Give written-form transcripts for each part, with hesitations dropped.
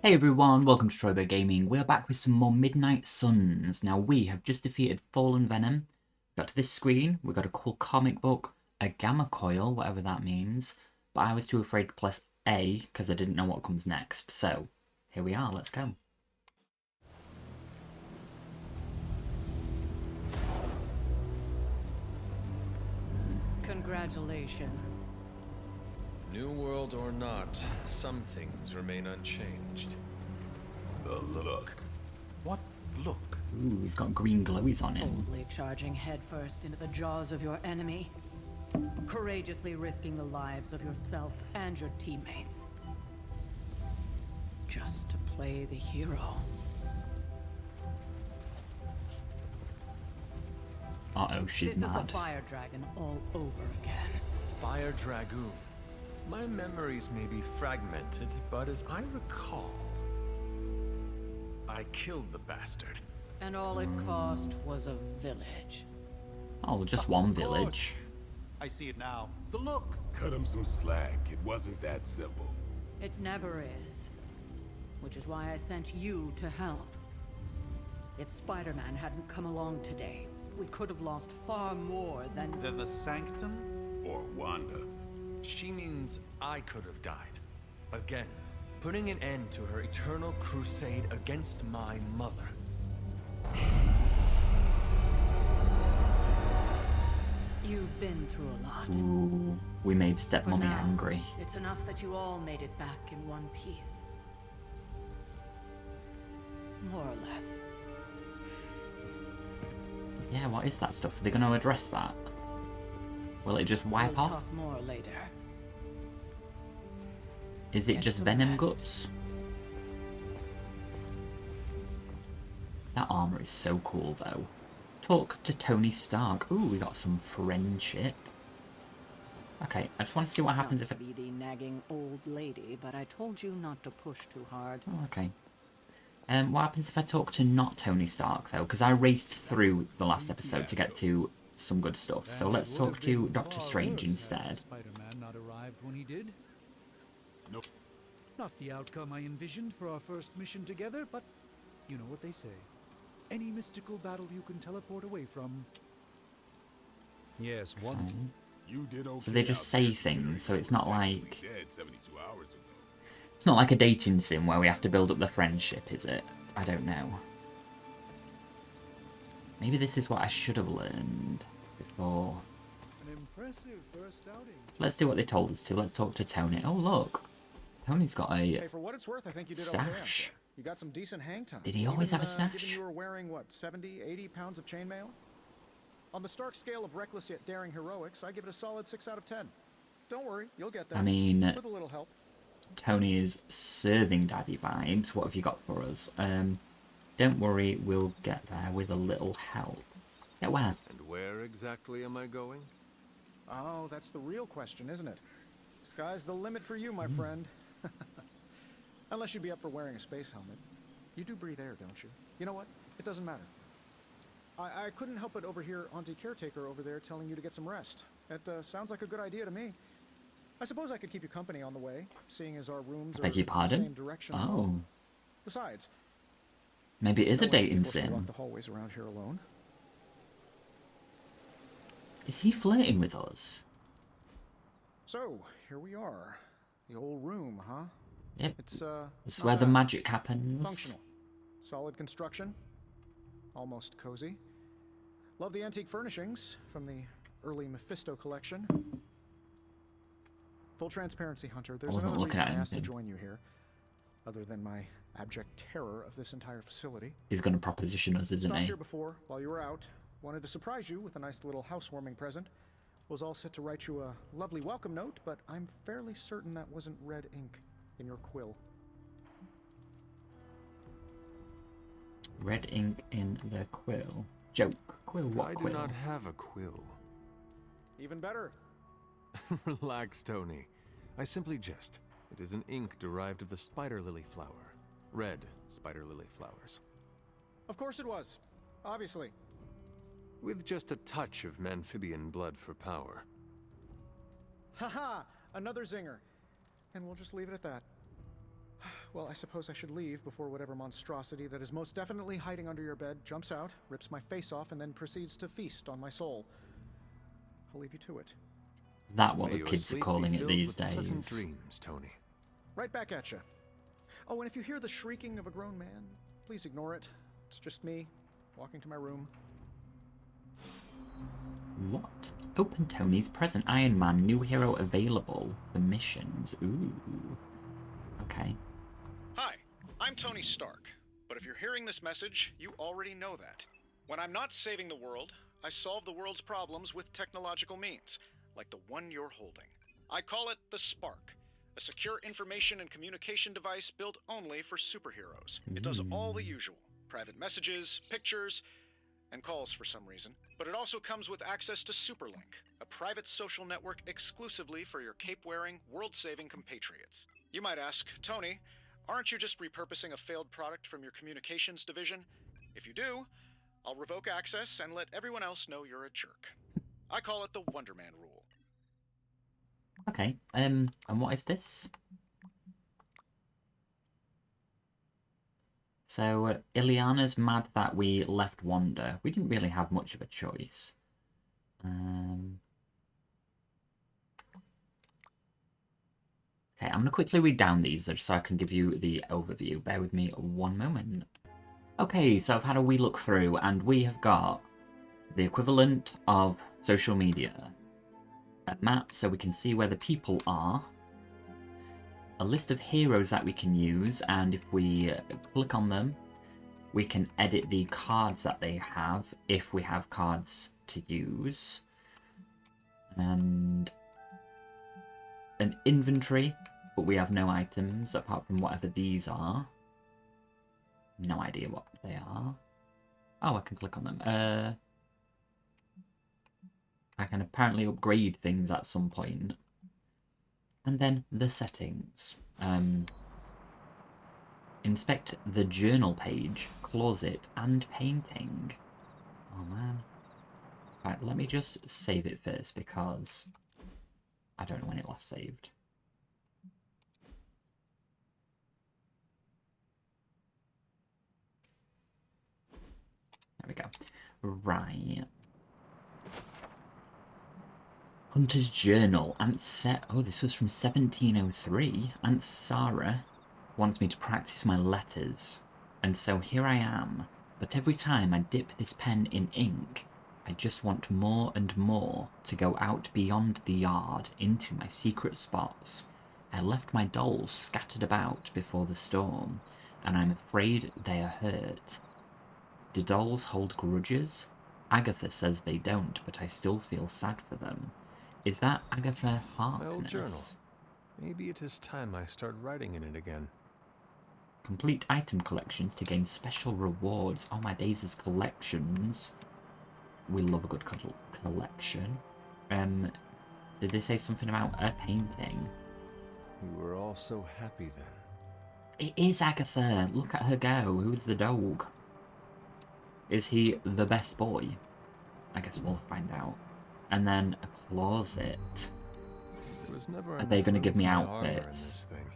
Hey everyone, welcome to TroyBoyGaming. We're back with some more Midnight Suns. Now we have just defeated Fallen Venom. Got to this screen, we got a cool comic book, a gamma coil, whatever that means. But I was too afraid to press A because I didn't know what comes next. So here we are, let's go. Congratulations. New world or not, some things remain unchanged. The look. What look? Ooh, he's got green glowies on him. Boldly charging headfirst into the jaws of your enemy. Courageously risking the lives of yourself and your teammates. Just to play the hero. Uh-oh, she's This is mad. the Fire Dragon all over again. Fire Dragoon. My memories may be fragmented, but as I recall, I killed the bastard. And all it cost was a village. Oh, just one village. I see it now. The look. Cut him some slack. It wasn't that simple. It never is. Which is why I sent you to help. If Spider-Man hadn't come along today, we could have lost far more than... Then the Sanctum or Wanda? She means I could have died. Again, putting an end to her eternal crusade against my mother. You've been through a lot. Ooh, we made For stepmommy now, angry. it's enough that you all made it back in one piece. More or less. Yeah, what is that stuff? Are they going to address that? Will it just wipe We'll off? talk more later. Is it Get just some venom rest. guts? That armor is so cool though. Talk to Tony Stark. Ooh, we got some friendship. Okay, I just want to see what happens if I... Not to be the nagging old lady, but I told you not to push too hard. Oh, okay. What happens if I talk to not Tony Stark though? Because I raced through the last episode to get to some good stuff. So let's talk to Doctor Strange instead. Spider-Man not arrived when he did. Nope. Not the outcome I envisioned for our first mission together, but you know what they say. Any mystical battle you can teleport away from. Yes, one. Okay. You did okay. So they just out say there, things, so considering it's not you were like... technically dead 72 hours ago. It's not like a dating sim where we have to build up the friendship, is it? I don't know. Maybe this is what I should have learned before. An impressive first outing. Let's do what they told us to. Let's talk to Tony. Oh, look. Tony's got a Hey, for what it's worth, I think you did okay out stash. there. You got some decent hang time. Did he always have a Given stash? you were wearing, what, 70, 80 pounds of chainmail? On the Stark scale of reckless yet daring heroics, I give it a solid 6 out of 10. Don't worry, you'll get there. I mean, With a little help. Tony is serving daddy vibes. What have you got for us? Don't worry, we'll get there with a little help. Get where? And where exactly am I going? Oh, that's the real question, isn't it? Sky's the limit for you, my friend. Unless you'd be up for wearing a space helmet. You do breathe air, don't you? You know what? It doesn't matter. I couldn't help but overhear Auntie Caretaker over there telling you to get some rest. That sounds like a good idea to me. I suppose I could keep you company on the way, seeing as our rooms are Beg your in the pardon? same direction. Oh. Besides, Maybe it is no a one should be dating forced to walk sim. the hallways around here alone. Is he flirting with us? So, here we are. The old room, huh? Yep. It's It's not where the bad. magic happens. Functional. Solid construction. Almost cozy. Love the antique furnishings from the early Mephisto collection. Full transparency, Hunter. There's wasn't another looking reason at I asked to anything. join you here, other than my abject terror of this entire facility. He's going to proposition us, isn't Stopped he? here before while you were out. Wanted to surprise you with a nice little housewarming present. Was all set to write you a lovely welcome note, but I'm fairly certain that wasn't red ink in your quill. Red ink in the quill. Joke. Quill, what I quill? do not have a quill. Even better. Relax, Tony. I simply jest. It is an ink derived of the spider lily flower. Red spider lily flowers. Of course it was. Obviously. With just a touch of amphibian blood for power. Haha! Another zinger. And we'll just leave it at that. Well, I suppose I should leave before whatever monstrosity that is most definitely hiding under your bed jumps out, rips my face off, and then proceeds to feast on my soul. I'll leave you to it. Is that what May the your kids are sleep be calling it filled these with pleasant days? dreams, Tony. Right back at you. Oh, and if you hear the shrieking of a grown man, please ignore it. It's just me, walking to my room. What? Open Tony's present Iron Man new hero available for missions. Ooh. Okay. Hi, I'm Tony Stark. But if you're hearing this message, you already know that. When I'm not saving the world, I solve the world's problems with technological means, like the one you're holding. I call it the Spark, a secure information and communication device built only for superheroes. It does all the usual: private messages, pictures, and calls for some reason. But it also comes with access to Superlink, a private social network exclusively for your cape-wearing, world-saving compatriots. You might ask, Tony, aren't you just repurposing a failed product from your communications division? If you do, I'll revoke access and let everyone else know you're a jerk. I call it the Wonder Man rule. Okay. And what is this? So, Ileana's mad that we left Wanda. We didn't really have much of a choice. Okay, I'm going to quickly read down these just so I can give you the overview. Bear with me one moment. Okay, so I've had a wee look through, and we have got the equivalent of social media. A map so we can see where the people are. A list of heroes that we can use, and if we click on them, we can edit the cards that they have, if we have cards to use. And an inventory, but we have no items apart from whatever these are. No idea what they are. Oh, I can click on them. I can apparently upgrade things at some point. And then the settings. Inspect the journal page, closet, and painting. Oh man. Right, let me just save it first because I don't know when it last saved. There we go. Right. Hunter's Journal. Oh, this was from 1703. Aunt Sarah wants me to practice my letters. And so here I am. But every time I dip this pen in ink, I just want more and more to go out beyond the yard into my secret spots. I left my dolls scattered about before the storm, and I'm afraid they are hurt. Do dolls hold grudges? Agatha says they don't, but I still feel sad for them. Is that Agatha Harkness? My old journal. Maybe it is time I start writing in it again. Complete item collections to gain special rewards. Oh my days, as collections. We love a good collection. Did they say something about a painting? We were all so happy then. It is Agatha. Look at her go. Who's the dog? Is he the best boy? I guess we'll find out. And then a closet. There was never Are they going to give me enough armor in outfits? this thing.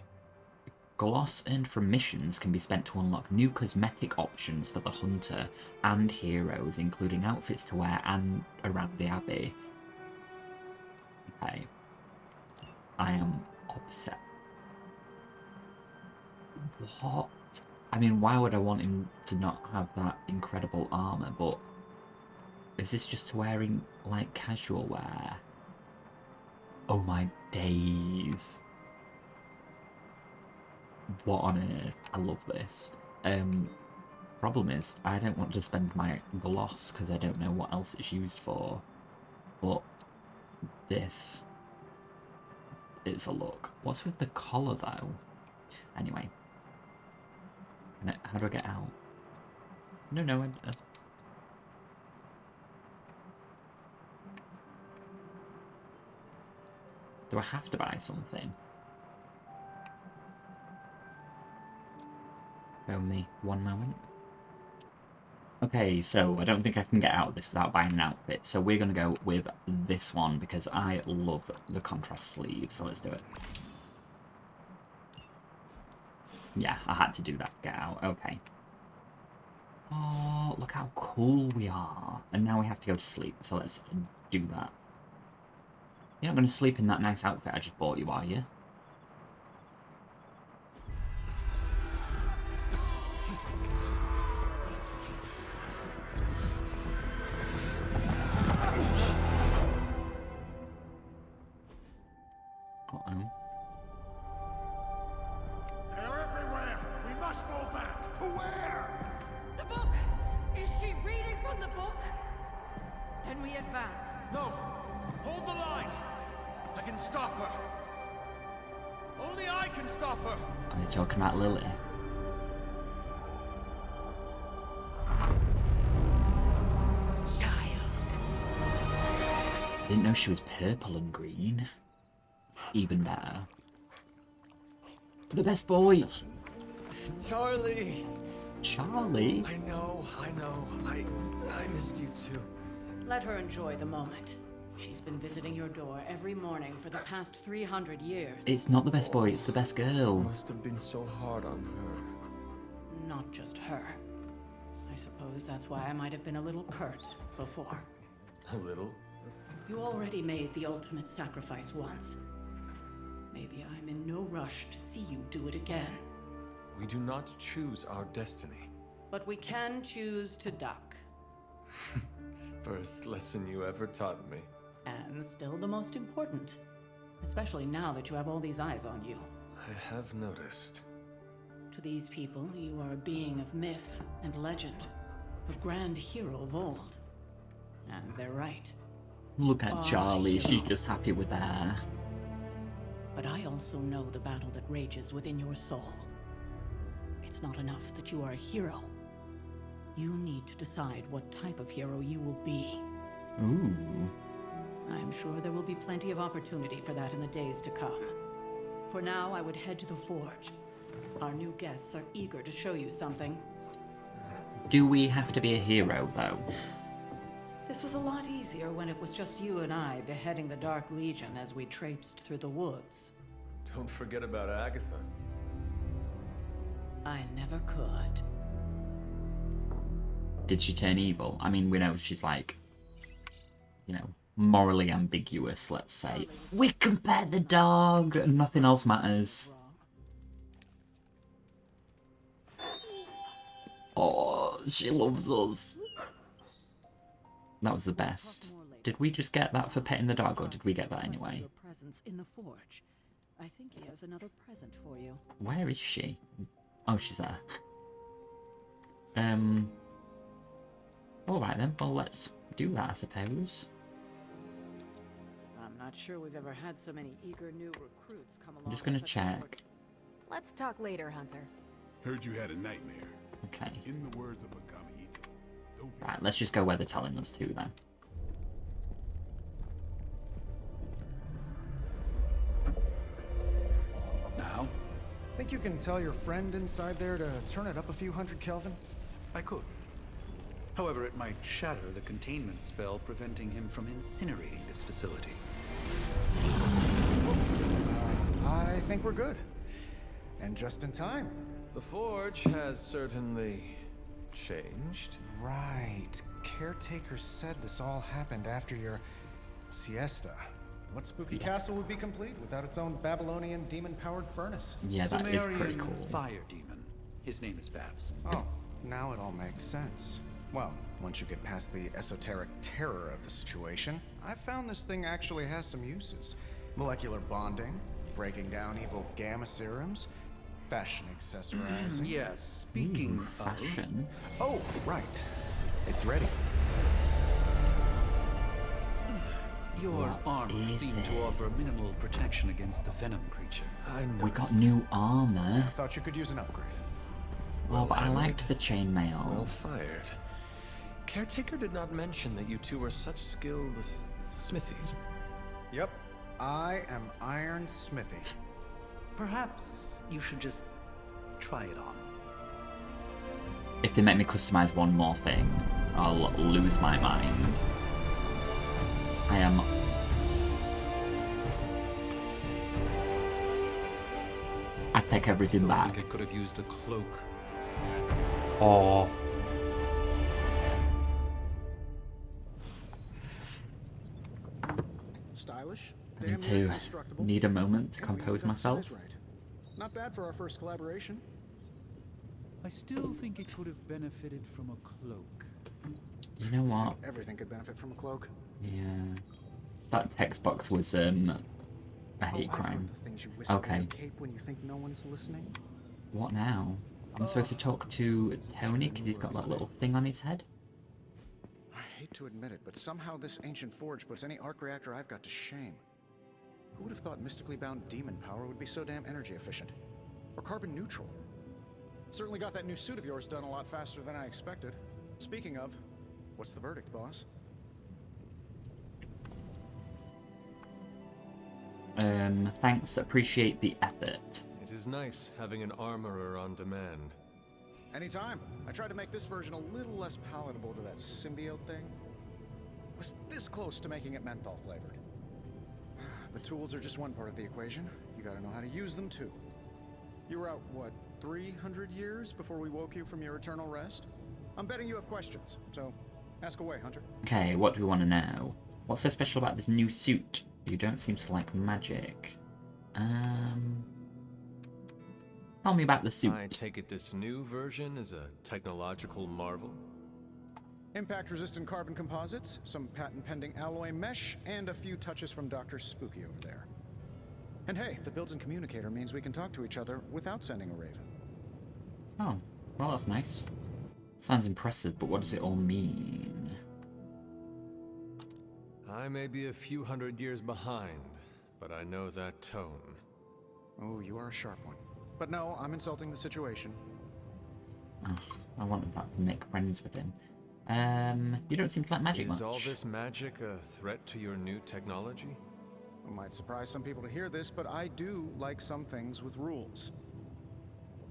Gloss earned from missions can be spent to unlock new cosmetic options for the hunter and heroes, including outfits to wear and around the abbey. Okay. I am upset. What? I mean, why would I want him to not have that incredible armor, but is this just wearing, like, casual wear? Oh my days. What on earth? I love this. Problem is, I don't want to spend my gloss because I don't know what else it's used for. But this, it's a look. What's with the collar though? Anyway. How do I get out? No, do I have to buy something? Bear with me one moment. Okay, so I don't think I can get out of this without buying an outfit. So we're going to go with this one because I love the contrast sleeve. So let's do it. Yeah, I had to do that to get out. Okay. Oh, look how cool we are. And now we have to go to sleep, so let's do that. You're not going to sleep in that nice outfit I just bought you, are you? Uh-oh. They're everywhere! We must fall back! To where? The book! Is she reading from the book? Then we advance. No! Hold the line! I can stop her! Only I can stop her! Are they talking about Lilith? Child. Didn't know she was purple and green. It's even better. The best boy! Charlie! Charlie? I know. I missed you too. Let her enjoy the moment. She's been visiting your door every morning for the past 300 years. It's not the best boy, it's the best girl. Must have been so hard on her. Not just her. I suppose that's why I might have been a little curt before. A little? You already made the ultimate sacrifice once. Maybe I'm in no rush to see you do it again. We do not choose our destiny. But we can choose to duck. First lesson you ever taught me. And still the most important. Especially now that you have all these eyes on you. I have noticed. To these people, you are a being of myth and legend. A grand hero of old. And they're right. Look at Oh, Charlie, she's hero. just happy with her. But I also know the battle that rages within your soul. It's not enough that you are a hero. You need to decide what type of hero you will be. Ooh. I'm sure there will be plenty of opportunity for that in the days to come. For now, I would head to the forge. Our new guests are eager to show you something. Do we have to be a hero, though? This was a lot easier when it was just you and I beheading the Dark Legion as we traipsed through the woods. Don't forget about Agatha. I never could. Did she turn evil? I mean, we know she's like, you know, morally ambiguous, let's say. We can pet the dog and nothing else matters. Oh, she loves us. That was the best. Did we just get that for petting the dog, or did we get that anyway? Your presence in the forge. I think he has another present for you. Where is she? Oh, she's there. Alright then, well let's do that, I suppose. I'm not sure we've ever had so many eager new recruits come along. I'm just gonna in such a short check. Let's talk later, Hunter. Heard you had a nightmare. Okay. In the words of Agami Ito, don't be Right, let's just go where they're telling us to then. Now? Think you can tell your friend inside there to turn it up a few hundred Kelvin? I could. However, it might shatter the containment spell preventing him from incinerating this facility. I think we're good. And just in time. The forge has certainly changed. Right. Caretaker said this all happened after your siesta. What spooky castle would be complete without its own Babylonian demon-powered furnace? Yeah, that is pretty Sumerian cool. fire demon. His name is Babs. Oh, now it all makes sense. Well, once you get past the esoteric terror of the situation, I've found this thing actually has some uses. Molecular bonding, breaking down evil gamma serums, fashion accessorizing. Yes, speaking Ooh, fashion. Oh, right. It's ready. Your What armor is seemed it? to offer minimal protection against the venom creature. I know. We got new armor. Thought you could use an upgrade. Well, but I Well liked the chainmail. Well fired. Caretaker did not mention that you two were such skilled smithies. Yep. I am Iron Smithy. Perhaps you should just try it on. If they make me customize one more thing, I'll lose my mind. I am... I take everything Still back. think I could have used a cloak. Oh. Stylish. I need damn to near indestructible. need a moment to And we even compose got the myself. size right. Not bad for our first collaboration. I still think it could have benefited from a cloak. You know what? Everything could benefit from a cloak. Yeah. That text box was a hate I've crime. heard the things you whisper in Okay. your cape when you think no one's listening. What now? I'm supposed to talk to Tony because he's got that little thing on his head? I hate to admit it, but somehow this ancient forge puts any arc reactor I've got to shame. Who would have thought mystically bound demon power would be so damn energy efficient? Or carbon neutral? Certainly got that new suit of yours done a lot faster than I expected. Speaking of, what's the verdict, boss? Thanks, appreciate the effort. It is nice having an armorer on demand. Anytime. I tried to make this version a little less palatable to that symbiote thing. Was this close to making it menthol flavored. But tools are just one part of the equation. You gotta know how to use them too. You were out, what, 300 years before we woke you from your eternal rest? I'm betting you have questions, so ask away, Hunter. Okay, what do we want to know? What's so special about this new suit? You don't seem to like magic. Tell me about the suit. I take it this new version is a technological marvel? Impact-resistant carbon composites, some patent-pending alloy mesh, and a few touches from Dr. Spooky over there. And hey, the built-in communicator means we can talk to each other without sending a raven. Oh, well that's nice. Sounds impressive, but what does it all mean? I may be a few hundred years behind, but I know that tone. Oh, you are a sharp one. But no, I'm insulting the situation. Oh, I wanted that to make friends with him. You don't seem to like magic much. Is all this magic a threat to your new technology? It might surprise some people to hear this, but I do like some things with rules.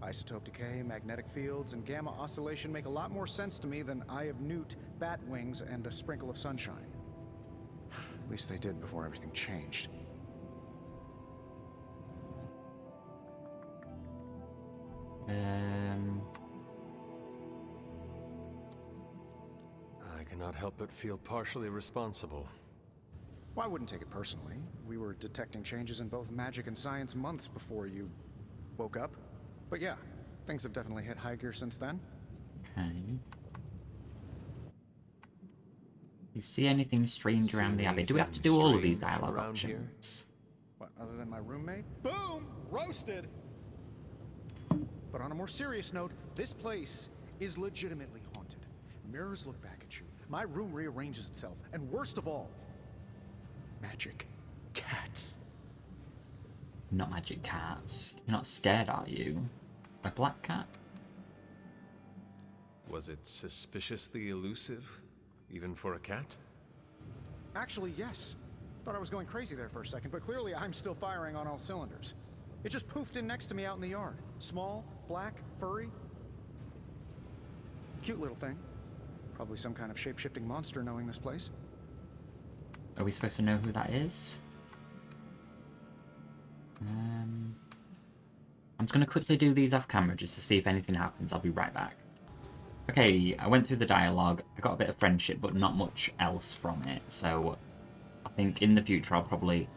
Isotope decay, magnetic fields, and gamma oscillation make a lot more sense to me than Eye of Newt, bat wings, and a sprinkle of sunshine. At least they did before everything changed. I cannot help but feel partially responsible. Well, I wouldn't take it personally. We were detecting changes in both magic and science months before you woke up. But yeah, things have definitely hit high gear since then. Okay. You see anything strange around the abbey? Do we have to do all of these dialogue options? What, other than my roommate? Boom! Roasted! But on a more serious note, this place is legitimately haunted. Mirrors look back at you. My room rearranges itself. And worst of all, magic cats. Not magic cats. You're not scared, are you? A black cat? Was it suspiciously elusive, even for a cat? Actually, yes. Thought I was going crazy there for a second, but clearly I'm still firing on all cylinders. It just poofed in next to me out in the yard. Small, black, furry. Cute little thing. Probably some kind of shape-shifting monster knowing this place. Are we supposed to know who that is? I'm just going to quickly do these off camera just to see if anything happens. I'll be right back. Okay, I went through the dialogue. I got a bit of friendship, but not much else from it. So I think in the future I'll probably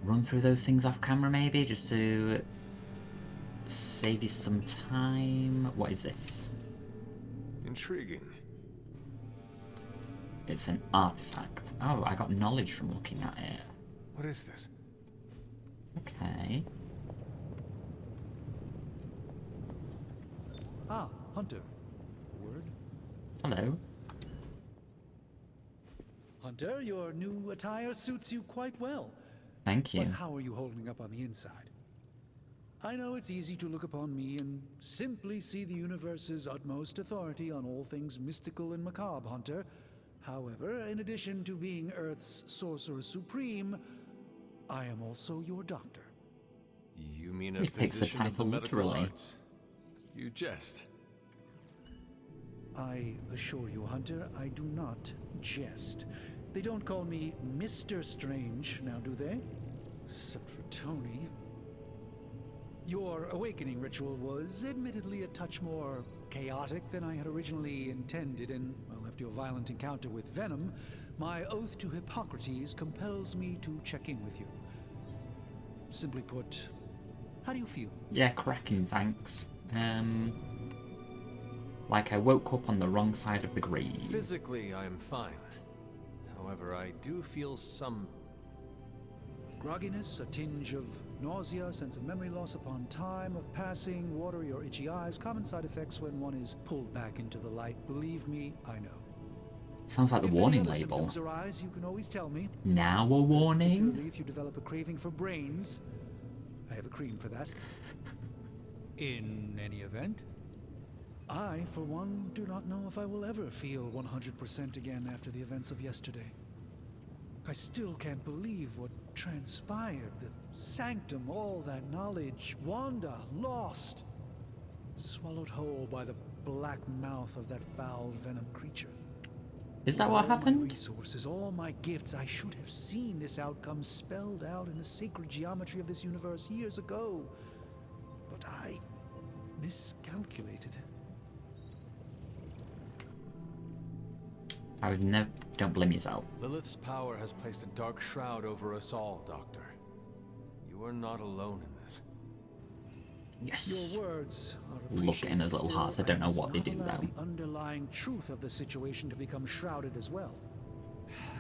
run through those things off camera maybe, just to save you some time. What is this? Intriguing. It's an artifact. Oh, I got knowledge from looking at it. What is this? Okay. Ah, Hunter. Word? Hello. Hunter, your new attire suits you quite well. Thank you. But how are you holding up on the inside? I know it's easy to look upon me and simply see the universe's utmost authority on all things mystical and macabre, Hunter. However, in addition to being Earth's sorcerer supreme, I am also your doctor. You mean a He takes the physician of the title medical literally. arts? You jest. I assure you, Hunter, I do not jest. They don't call me Mr. Strange, now do they? Except for Tony. Your awakening ritual was admittedly a touch more chaotic than I had originally intended, and, well, after your violent encounter with Venom, my oath to Hippocrates compels me to check in with you. Simply put, how do you feel? Yeah, cracking, thanks. Like I woke up on the wrong side of the grave. Physically, I am fine. However, I do feel some... grogginess, a tinge of nausea, sense of memory loss upon time of passing, watery or itchy eyes, common side effects when one is pulled back into the light. Believe me, I know. Sounds like the If warning any other label. symptoms arise, you can always tell me. Now a warning? Particularly if you develop a craving for brains. I have a cream for that. In any event, I, for one, do not know if I will ever feel 100% again after the events of yesterday. I still can't believe what transpired. The sanctum, all that knowledge, Wanda, lost. Swallowed whole by the black mouth of that foul venom creature. Is that With what all my happened? resources, all my gifts, I should have seen this outcome spelled out in the sacred geometry of this universe years ago. But I miscalculated. I would never. Don't blame yourself. Lilith's power has placed a dark shroud over us all, Doctor. You are not alone in this. Yes. Your words are Look in his little appreciated. hearts. I Still, don't know must what they not do allow though. the underlying truth of the situation to become shrouded as well.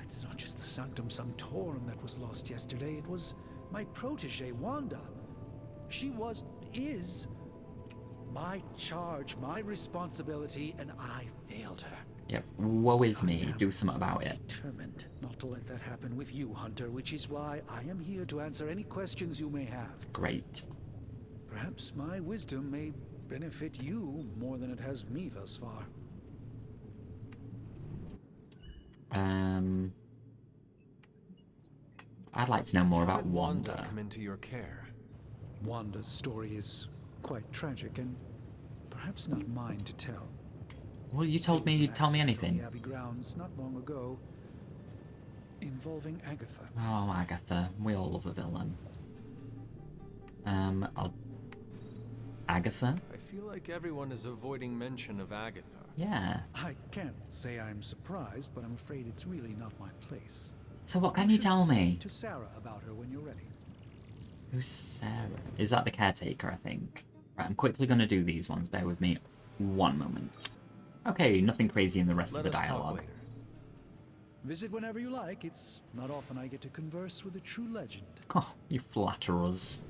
It's not just the Sanctum Sanctorum that was lost yesterday. It was my protege, Wanda. She is my charge, my responsibility, and I failed her. Yep. Woe is me. Do something about it. Determined not to let that happen with you, Hunter, which is why I am here to answer any questions you may have. Great. Perhaps my wisdom may benefit you more than it has me thus far. I'd like to know more How about did Wanda. come into your care? Wanda's story is quite tragic and perhaps not mine to tell. Well, you told me you'd tell me anything. The Abbey grounds not long ago, involving Agatha. Oh, Agatha. We all love a villain. Agatha? I feel like everyone is avoiding mention of Agatha. Yeah. I can't say I'm surprised, but I'm afraid it's really not my place. So what can you should tell me? speak to Sarah about her when you're ready. Who's Sarah? Is that the caretaker, I think? Right, I'm quickly going to do these ones. Bear with me one moment. Okay, nothing crazy in the rest Let of the us talk dialogue. later. Visit whenever you like. It's not often I get to converse with a true legend. Oh, you flatter us.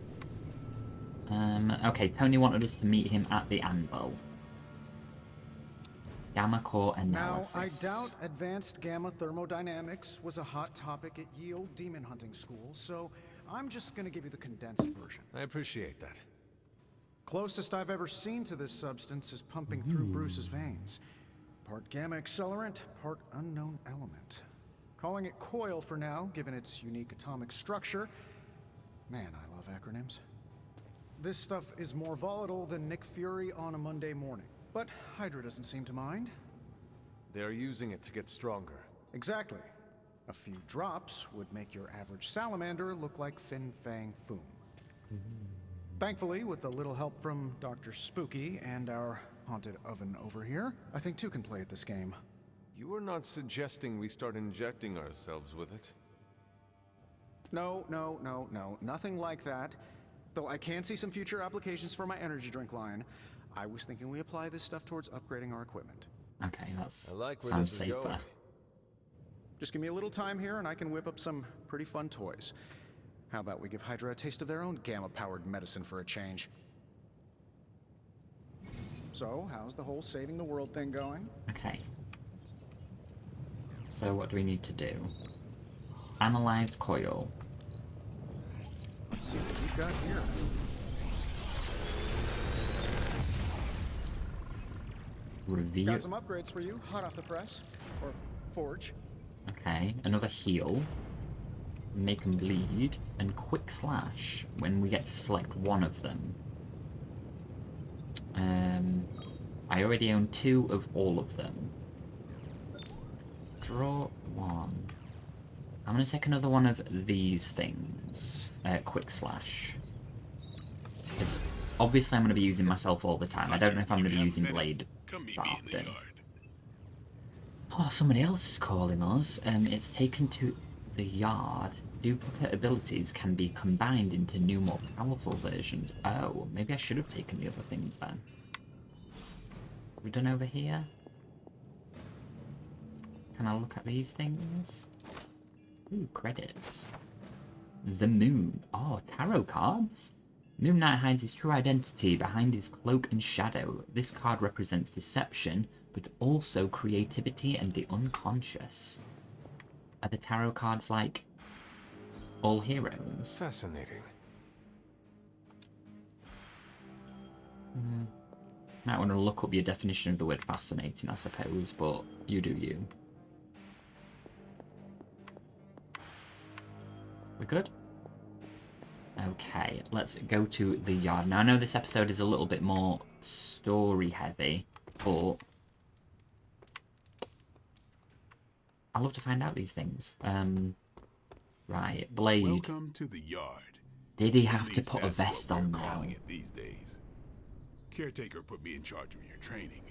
Okay, Tony wanted us to meet him at the anvil. Gamma core analysis. Now, I doubt advanced gamma thermodynamics was a hot topic at Yield Demon Hunting School, so I'm just gonna give you the condensed version. I appreciate that. Closest I've ever seen to this substance is pumping through Bruce's veins. Part gamma accelerant, part unknown element. Calling it coil for now, given its unique atomic structure. Man, I love acronyms. This stuff is more volatile than Nick Fury on a Monday morning. But Hydra doesn't seem to mind. They're using it to get stronger. Exactly. A few drops would make your average salamander look like Fin Fang Foom. Thankfully, with a little help from Dr. Spooky and our haunted oven over here, I think two can play at this game. You are not suggesting we start injecting ourselves with it? No, nothing like that. Though I can see some future applications for my energy drink line. I was thinking we apply this stuff towards upgrading our equipment. Okay, that's I like where sounds this is safer. going. Just give me a little time here and I can whip up some pretty fun toys. How about we give Hydra a taste of their own gamma-powered medicine for a change? So, how's the whole saving the world thing going? Okay. So what do we need to do? Analyze coil. Let's see what we've got here. Review. Got some upgrades for you, hot off the press. Or forge. Okay, another heal. Make them bleed. And quick slash when we get to select one of them. I already own 2 of all of them. Draw 1. I'm going to take another one of these things. Quick slash. Because Obviously, I'm going to be using myself all the time. I don't know if I'm going to be using Blade Come meet that me in the often. yard. Oh, somebody else is calling us. It's taken to the yard. Duplicate abilities can be combined into new, more powerful versions. Oh, maybe I should have taken the other things then. What have we done over here? Can I look at these things? Ooh, credits. The Moon. Oh, tarot cards? Moon Knight hides his true identity behind his cloak and shadow. This card represents deception, but also creativity and the unconscious. Are the tarot cards like all heroes? Fascinating. Might want to look up your definition of the word fascinating, I suppose, but you do you. We good? Okay, let's go to the yard. Now, I know this episode is a little bit more story heavy, but I love to find out these things. Right, Blade. Welcome to the yard. Did he At have to least put a that's vest what on we're now? calling it these days. Caretaker put me in charge of your training.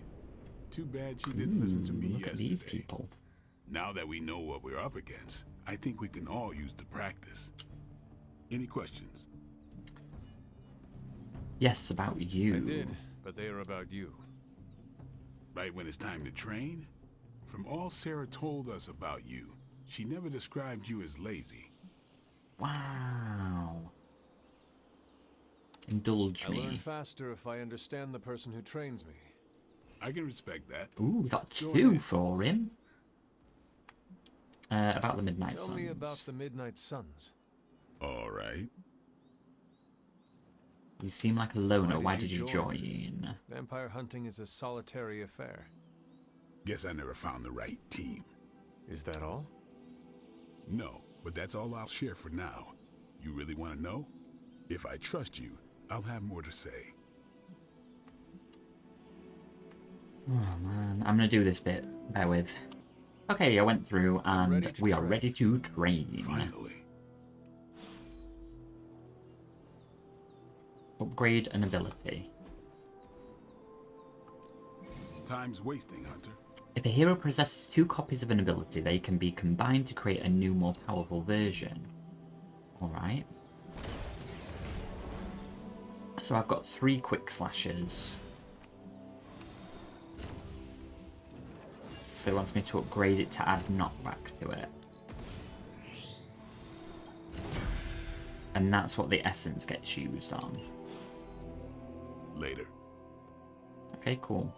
Too bad she didn't listen to me Look yesterday. at these people. Now that we know what we're up against, I think we can all use the practice. Any questions? Yes, about you. I did, but they are about you. Right when it's time to train? From all Sarah told us about you, she never described you as lazy. Wow. Indulge I learn me. faster if I understand the person who trains me. I can respect that. Ooh, we got Go two ahead. for him. About the Midnight Tell Suns. me about the Midnight Suns. All right. You seem like a loner. Why Why did did you you join? Vampire hunting is a solitary affair. Guess I never found the right team. Is that all? No, but that's all I'll share for now. You really want to know? If I trust you, I'll have more to say. Oh man, I'm gonna do this bit. Bear with. Okay, I went through and ready to we are train. ready to train. Finally. Upgrade an ability. Time's wasting, Hunter. If a hero possesses 2 copies of an ability, they can be combined to create a new, more powerful version. Alright. So I've got 3 quick slashes. So it wants me to upgrade it to add knockback to it. And that's what the essence gets used on. Later. Okay, cool.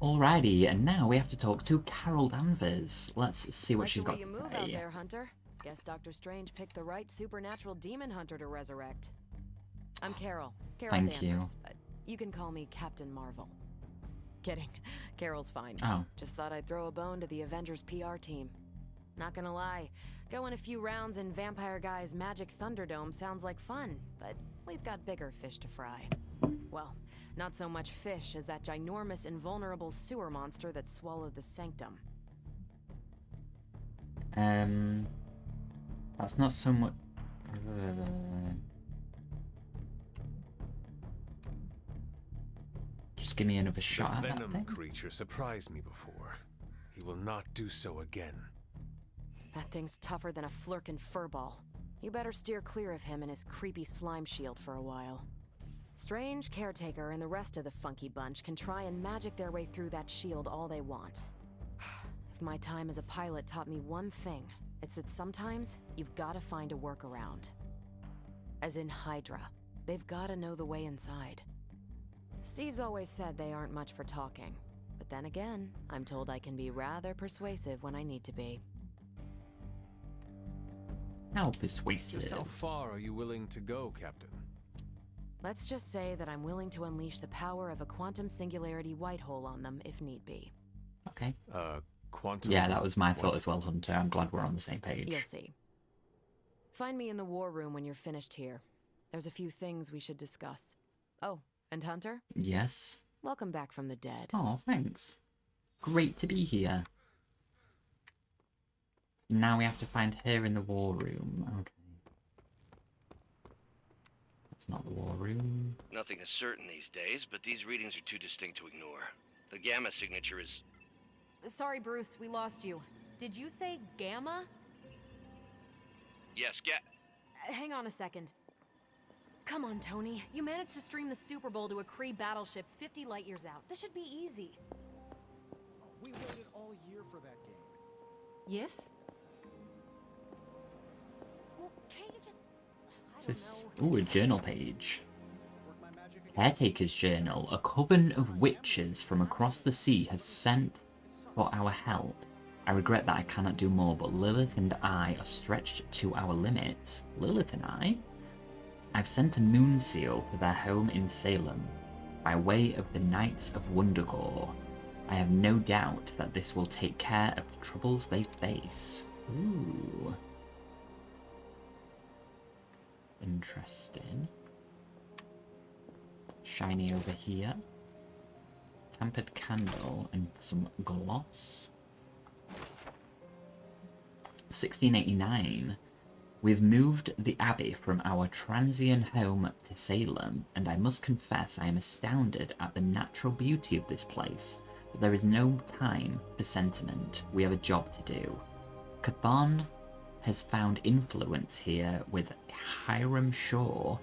Alrighty, and now we have to talk to Carol Danvers. Let's see what Like she's the way got you to move say. out there, Hunter. Guess Dr. Strange picked the right supernatural demon hunter to resurrect. I'm Carol. Carol Thank you. Danvers, but you can call me Captain Marvel. Kidding. Carol's fine. Oh. Just thought I'd throw a bone to the Avengers PR team. Not gonna lie, going a few rounds in Vampire Guy's Magic Thunderdome sounds like fun, but we've got bigger fish to fry. Well, not so much fish as that ginormous invulnerable sewer monster that swallowed the Sanctum. That's not so much. Just give me another shot The at that venom thing. creature surprised me before. He will not do so again. That thing's tougher than a flirkin' furball. You better steer clear of him and his creepy slime shield for a while. Strange, Caretaker, and the rest of the funky bunch can try and magic their way through that shield all they want. If my time as a pilot taught me one thing, it's that sometimes you've gotta find a workaround. As in Hydra, they've gotta know the way inside. Steve's always said they aren't much for talking, but then again, I'm told I can be rather persuasive when I need to be. How persuasive. Just how far are you willing to go, Captain? Let's just say that I'm willing to unleash the power of a quantum singularity white hole on them if need be. Okay. Quantum... Yeah, that was my thought what? as well, Hunter. I'm glad we're on the same page. You'll see. Find me in the war room when you're finished here. There's a few things we should discuss. Oh, and Hunter? Yes. Welcome back from the dead. Oh, thanks. Great to be here. Now we have to find her in the war room. Okay. It's not the war room. Nothing is certain these days, but these readings are too distinct to ignore. The gamma signature is... Sorry, Bruce, we lost you. Did you say gamma? Yes, Hang on a second. Come on, Tony. You managed to stream the Super Bowl to a Kree battleship 50 light years out. This should be easy. We waited all year for that game. Yes? Well, can't you just... I This don't know. ooh, a journal page. Work my magic again. Caretaker's journal. A coven of witches from across the sea has sent for our help. I regret that I cannot do more, but Lilith and I are stretched to our limits. Lilith and I? I've sent a moon seal to their home in Salem, by way of the Knights of Wundagore. I have no doubt that this will take care of the troubles they face. Ooh. Interesting. Shiny over here. Tempered candle and some gloss. 1689. We've moved the Abbey from our transient home to Salem, and I must confess I am astounded at the natural beauty of this place, but there is no time for sentiment. We have a job to do. Chthon has found influence here with Hiram Shaw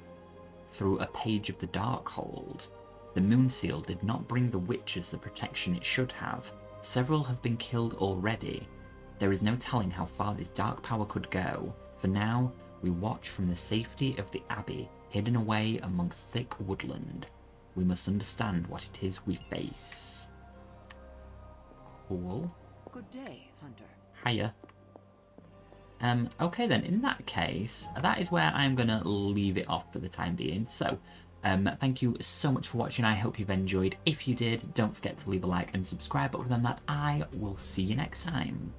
through a page of the Darkhold. The Moon Seal did not bring the witches the protection it should have. Several have been killed already. There is no telling how far this dark power could go. For now, we watch from the safety of the Abbey, hidden away amongst thick woodland. We must understand what it is we face. Cool. Good day, Hunter. Hiya. Okay then, in that case, that is where I'm going to leave it off for the time being. So, thank you so much for watching. I hope you've enjoyed. If you did, don't forget to leave a like and subscribe. But other than that, I will see you next time.